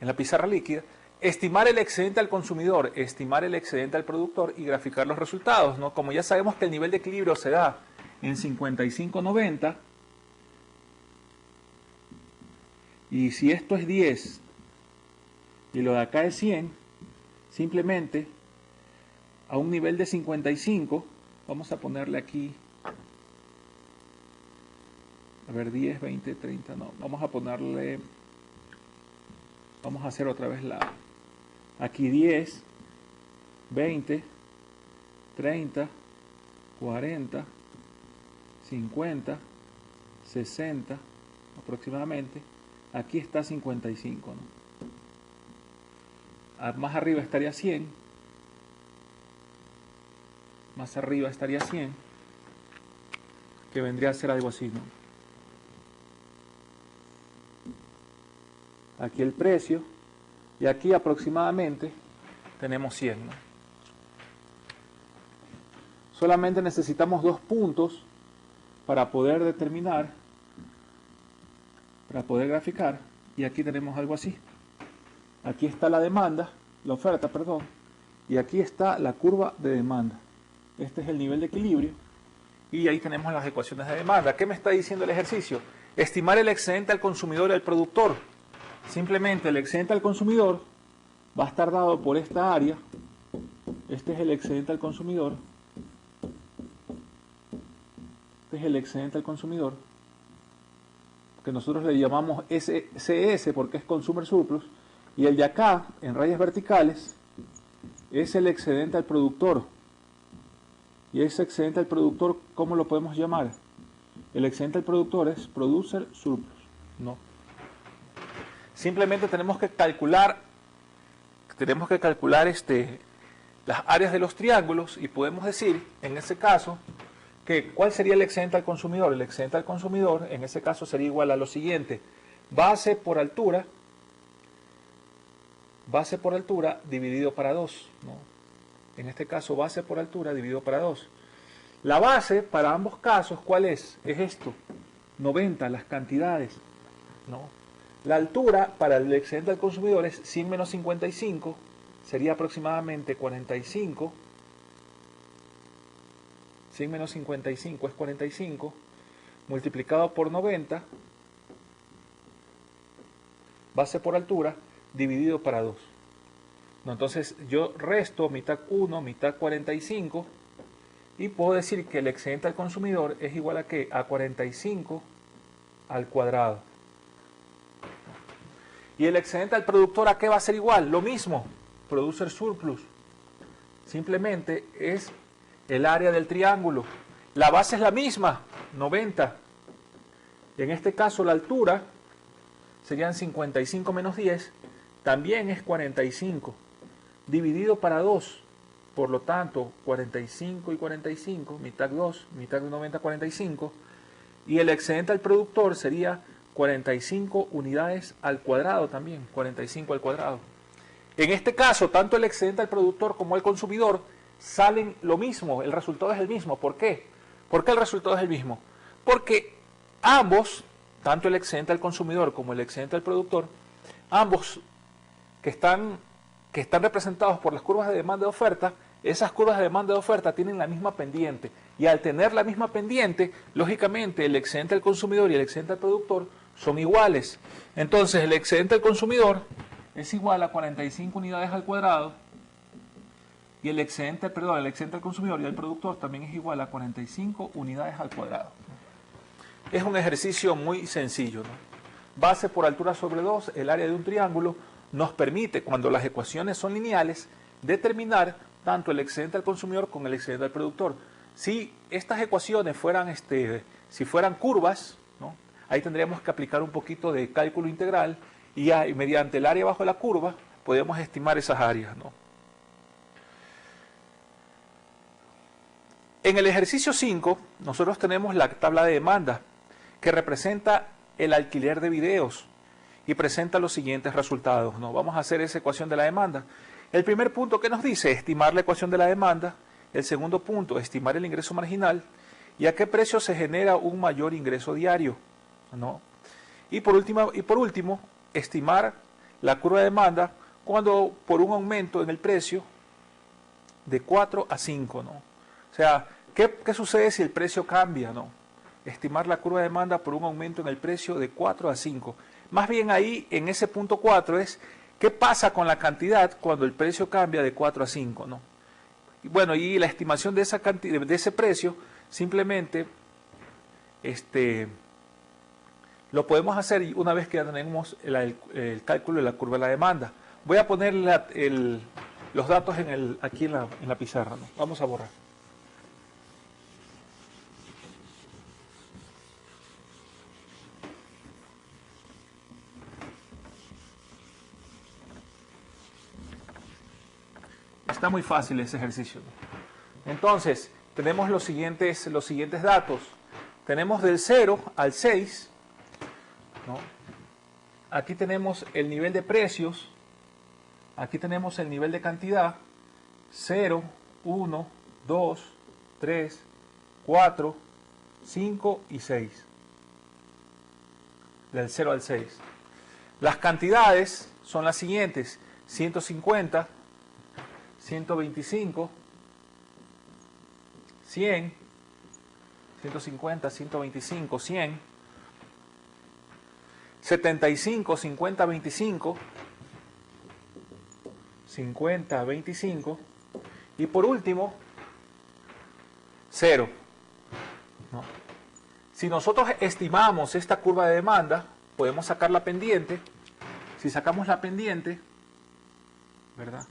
la pizarra líquida, estimar el excedente al consumidor, estimar el excedente al productor y graficar los resultados, ¿no? Como ya sabemos que el nivel de equilibrio se da en 55-90, y si esto es 10 y lo de acá es 100, simplemente a un nivel de 55, vamos a ponerle aquí, a ver, 10, 20, 30, no, vamos a ponerle, vamos a hacer otra vez aquí 10, 20, 30, 40, 50, 60 aproximadamente, aquí está 55, ¿no? Más arriba estaría 100, más arriba estaría 100, que vendría a ser algo así, ¿no? Aquí el precio, y aquí aproximadamente tenemos 100, ¿no? Solamente necesitamos 2 puntos para poder determinar, para poder graficar, y aquí tenemos algo así. Aquí está la demanda, la oferta, perdón, y aquí está la curva de demanda. Este es el nivel de equilibrio y ahí tenemos las ecuaciones de demanda. ¿Qué me está diciendo el ejercicio? Estimar el excedente al consumidor y al productor. Simplemente el excedente al consumidor va a estar dado por esta área. Este es el excedente al consumidor. Este es el excedente al consumidor, que nosotros le llamamos CS porque es Consumer Surplus. Y el de acá, en rayas verticales, es el excedente al productor. Y ese excedente al productor, ¿cómo lo podemos llamar? El excedente al productor es Producer Surplus. No. Simplemente tenemos que calcular las áreas de los triángulos y podemos decir, en ese caso, que ¿cuál sería el excedente al consumidor? El excedente al consumidor, en ese caso, sería igual a lo siguiente. Base por altura dividido para 2, ¿no? En este caso, base por altura dividido para 2. La base para ambos casos, ¿cuál es? Es esto, 90, las cantidades, ¿no? La altura para el excedente al consumidor es 100 menos 55, sería aproximadamente 45. 100 menos 55 es 45, multiplicado por 90, base por altura, dividido para 2. No, entonces yo resto mitad 1, mitad 45 y puedo decir que el excedente al consumidor es igual a ¿qué? A 45 al cuadrado. Y el excedente al productor, ¿a qué va a ser igual? Lo mismo, Producer Surplus. Simplemente es el área del triángulo. La base es la misma, 90. En este caso la altura serían 55 menos 10, también es 45. Dividido para 2, por lo tanto 45 y 45, mitad 2, mitad de 90, 45, y el excedente al productor sería 45 unidades al cuadrado también, 45 al cuadrado. En este caso, tanto el excedente al productor como al consumidor salen lo mismo, el resultado es el mismo. ¿Por qué? ¿Por qué el resultado es el mismo? Porque ambos, tanto el excedente al consumidor como el excedente al productor, ambos que que están representados por las curvas de demanda y oferta, esas curvas de demanda y oferta tienen la misma pendiente. Y al tener la misma pendiente, lógicamente el excedente del consumidor y el excedente del productor son iguales. Entonces el excedente del consumidor es igual a 45 unidades al cuadrado y el excedente del consumidor y del productor también es igual a 45 unidades al cuadrado. Es un ejercicio muy sencillo, ¿no? Base por altura sobre 2, el área de un triángulo, nos permite, cuando las ecuaciones son lineales, determinar tanto el excedente del consumidor como el excedente del productor. Si estas ecuaciones fueran, si fueran curvas, ¿no? Ahí tendríamos que aplicar un poquito de cálculo integral y mediante el área bajo la curva podemos estimar esas áreas, ¿no? En el ejercicio 5, nosotros tenemos la tabla de demanda que representa el alquiler de videos y presenta los siguientes resultados, ¿no? Vamos a hacer esa ecuación de la demanda. El primer punto que nos dice estimar la ecuación de la demanda. El segundo punto, estimar el ingreso marginal y a qué precio se genera un mayor ingreso diario, ¿no? Y por último, estimar la curva de demanda cuando por un aumento en el precio de 4 a 5, ¿no? O sea, ¿qué sucede si el precio cambia, ¿no? Estimar la curva de demanda por un aumento en el precio de 4 a 5. Más bien ahí, en ese punto 4 es, ¿qué pasa con la cantidad cuando el precio cambia de 4 a 5, ¿no? Y bueno, y la estimación de esa cantidad, de ese precio, simplemente lo podemos hacer una vez que ya tenemos el cálculo de la curva de la demanda. Voy a poner los datos aquí en la pizarra, ¿no? Vamos a borrar. Está muy fácil ese ejercicio, ¿no? Entonces, tenemos los siguientes datos. Tenemos del 0 al 6, ¿no? Aquí tenemos el nivel de precios, aquí tenemos el nivel de cantidad, 0, 1, 2, 3, 4, 5 y 6. Del 0 al 6. Las cantidades son las siguientes: 150, 125, 100, 150, 125, 100, 75, 50, 25, 50, 25 y por último 0, ¿no? Si nosotros estimamos esta curva de demanda, podemos sacar la pendiente. Si sacamos la pendiente, ¿verdad?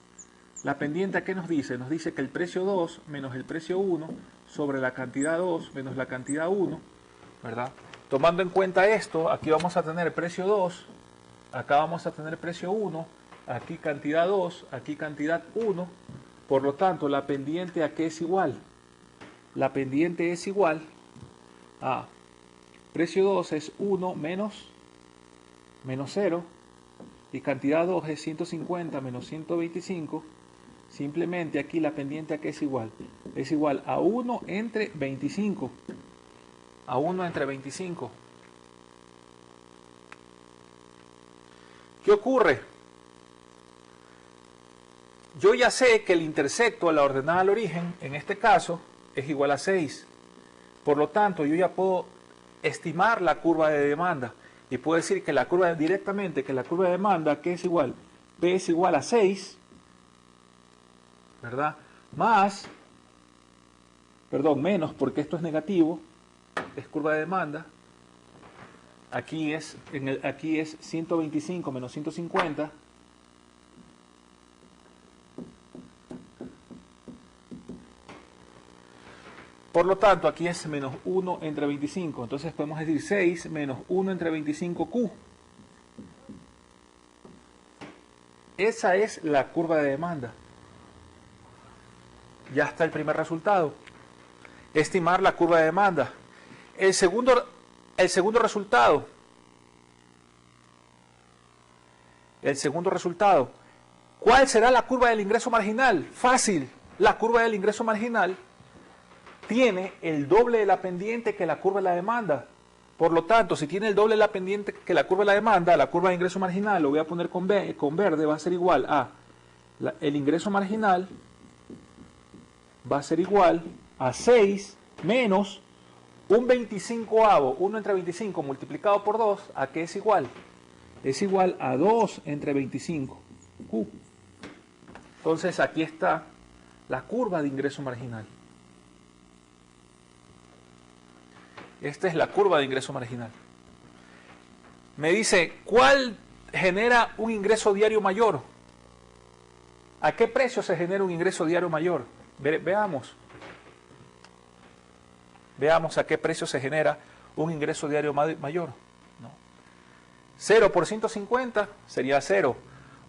La pendiente, ¿qué nos dice? Nos dice que el precio 2 menos el precio 1 sobre la cantidad 2 menos la cantidad 1, ¿verdad? Tomando en cuenta esto, aquí vamos a tener precio 2, acá vamos a tener precio 1, aquí cantidad 2, aquí cantidad 1. Por lo tanto, la pendiente ¿a qué es igual? La pendiente es igual a precio 2 es 1 menos 0 y cantidad 2 es 150 menos 125. Simplemente aquí la pendiente ¿a qué es igual? Es igual a 1 entre 25. A 1 entre 25. ¿Qué ocurre? Yo ya sé que el intersecto a la ordenada al origen, en este caso, es igual a 6. Por lo tanto, yo ya puedo estimar la curva de demanda. Y puedo decir que la curva directamente, que la curva de demanda, ¿qué es igual? P es igual a 6, ¿verdad? Menos, porque esto es negativo, es curva de demanda. Aquí es 125 menos 150. Por lo tanto, aquí es menos 1 entre 25. Entonces podemos decir 6 menos 1 entre 25Q. Esa es la curva de demanda. Ya está el primer resultado. Estimar la curva de demanda. El segundo resultado. ¿Cuál será la curva del ingreso marginal? Fácil. La curva del ingreso marginal tiene el doble de la pendiente que la curva de la demanda. Por lo tanto, si tiene el doble de la pendiente que la curva de la demanda, la curva de ingreso marginal, lo voy a poner con verde, va a ser igual a el ingreso marginal va a ser igual a 6 menos un 25avo, 1 entre 25 multiplicado por 2, ¿a qué es igual? Es igual a 2 entre 25. Entonces aquí está la curva de ingreso marginal. Esta es la curva de ingreso marginal. Me dice, ¿cuál genera un ingreso diario mayor? ¿A qué precio se genera un ingreso diario mayor? Veamos. Veamos a qué precio se genera un ingreso diario mayor. ¿No? 0 por 150 sería 0.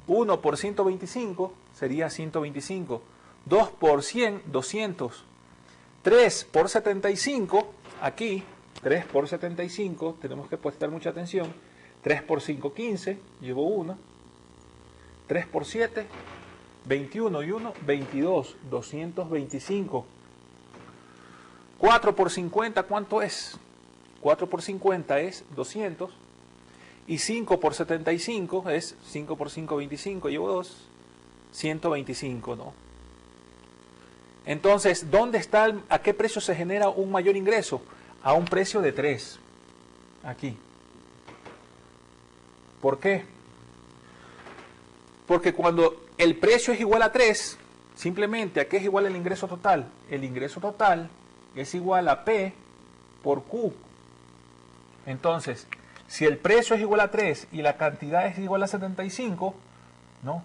1 por 125 sería 125. 2 por 100, 200. 3 por 75, aquí, 3 por 75, tenemos que prestar mucha atención. 3 por 5, 15, llevo 1. 3 por 7, 21 y 1, 22, 225. 4 por 50, ¿cuánto es? 4 por 50 es 200. Y 5 por 75 es 5 por 5, 25, llevo 2, 125, ¿no? Entonces, ¿dónde está, a qué precio se genera un mayor ingreso? A un precio de 3. Aquí. ¿Por qué? Porque cuando el precio es igual a 3, simplemente, ¿a qué es igual el ingreso total? El ingreso total es igual a P por Q. Entonces, si el precio es igual a 3 y la cantidad es igual a 75, ¿no?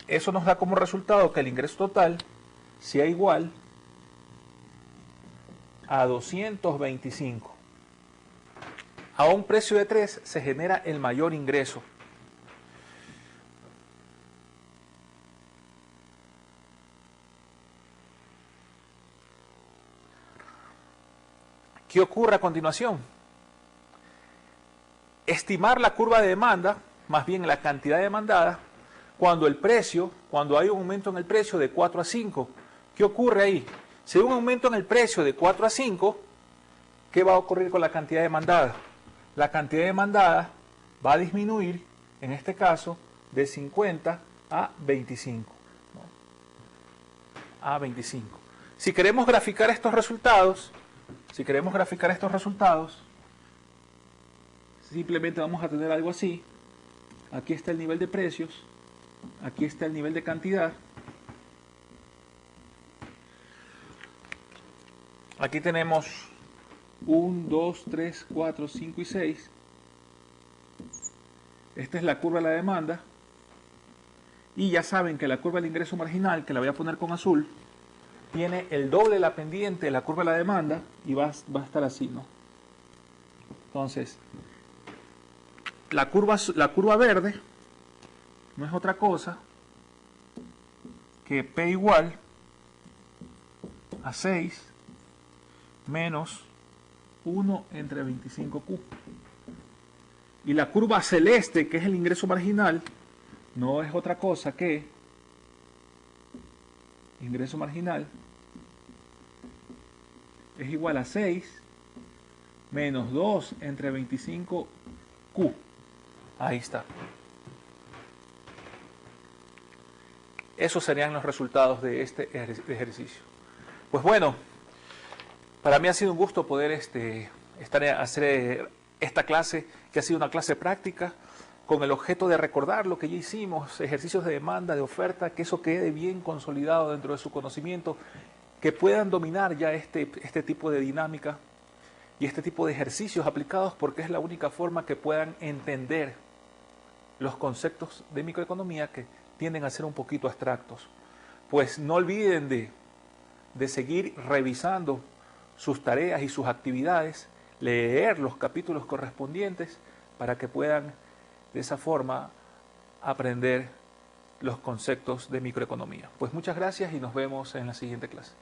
Eso nos da como resultado que el ingreso total sea igual a 225. A un precio de 3 se genera el mayor ingreso. ¿Qué ocurre a continuación? Estimar la curva de demanda, más bien la cantidad demandada, cuando hay un aumento en el precio de 4 a 5. ¿Qué ocurre ahí? Si hay un aumento en el precio de 4 a 5, ¿qué va a ocurrir con la cantidad demandada? La cantidad demandada va a disminuir, en este caso, de 50 a 25. ¿No? A 25. Si queremos graficar estos resultados, simplemente vamos a tener algo así. Aquí está el nivel de precios, aquí está el nivel de cantidad. Aquí tenemos 1, 2, 3, 4, 5 y 6. Esta es la curva de la demanda. Y ya saben que la curva del ingreso marginal, que la voy a poner con azul, tiene el doble de la pendiente de la curva de la demanda y va a estar así, ¿no? Entonces, la curva verde no es otra cosa que P igual a 6 menos 1 entre 25Q. Y la curva celeste, que es el ingreso marginal, no es otra cosa que ingreso marginal es igual a 6 menos 2 entre 25Q. Ahí está. Esos serían los resultados de este ejercicio. Pues bueno, para mí ha sido un gusto poder hacer esta clase, que ha sido una clase práctica, con el objeto de recordar lo que ya hicimos, ejercicios de demanda, de oferta, que eso quede bien consolidado dentro de su conocimiento, que puedan dominar ya este tipo de dinámica y este tipo de ejercicios aplicados, porque es la única forma que puedan entender los conceptos de microeconomía que tienden a ser un poquito abstractos. Pues no olviden de seguir revisando sus tareas y sus actividades, leer los capítulos correspondientes para que puedan de esa forma aprender los conceptos de microeconomía. Pues muchas gracias y nos vemos en la siguiente clase.